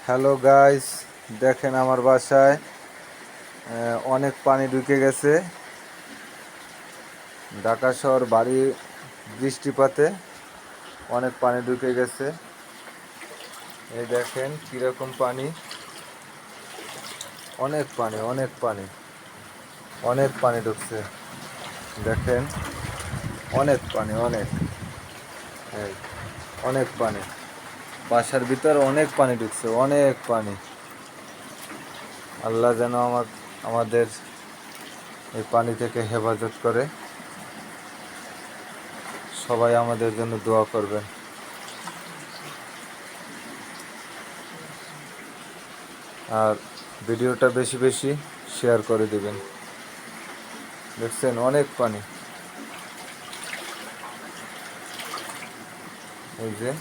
Hello guys, দেখেন আমার বাসায় অনেক পানি ঢুকে গেছে। ঢাকা শহর ভারী বৃষ্টিপাতে অনেক পানি ঢুকে গেছে। এই দেখেন কীরকম পানি, অনেক পানি অনেক পানি অনেক পানি ঢুকছে। দেখেন অনেক পানি, এই অনেক পানি, বাসার ভিতরে অনেক পানি ঢুকছে, অনেক পানি। আল্লাহ যেন আমাদের এই পানি থেকে হেফাজত করে। সবাই আমাদের জন্য দোয়া করবেন। আর ভিডিওটা বেশি বেশি শেয়ার করে দিবেন। দেখছেন অনেক পানি, এই যে